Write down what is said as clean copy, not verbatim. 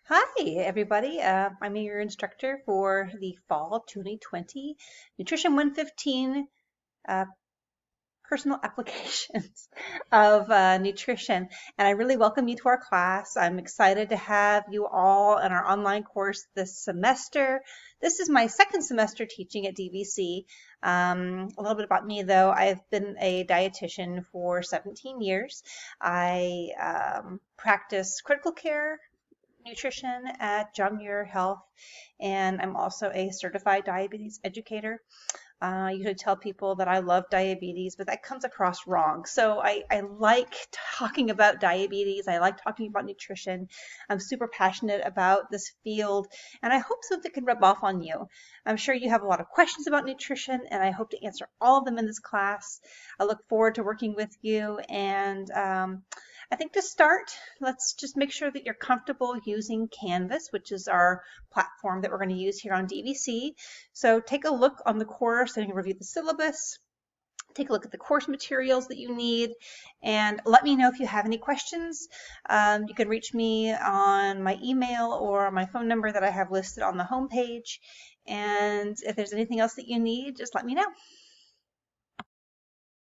Hi, everybody. I'm your instructor for the fall 2020 Nutrition 115 uh, personal applications of nutrition. And I really welcome you to our class. I'm excited to have you all in our online course this semester. This is my second semester teaching at DVC. A little bit about me, though. I've been a dietitian for 17 years. I practice critical care nutrition at John Muir Health, and I'm also a certified diabetes educator. I usually tell people that I love diabetes, but that comes across wrong. So I like talking about diabetes. I like talking about nutrition. I'm super passionate about this field, and I hope something can rub off on you. I'm sure you have a lot of questions about nutrition, and I hope to answer all of them in this class. I look forward to working with you, and I think to start, let's just make sure that you're comfortable using Canvas, which is our platform that we're going to use here on DVC. So take a look on the course and review the syllabus. Take a look at the course materials that you need, and let me know if you have any questions. You can reach me on my email or my phone number that I have listed on the homepage. And if there's anything else that you need, just let me know.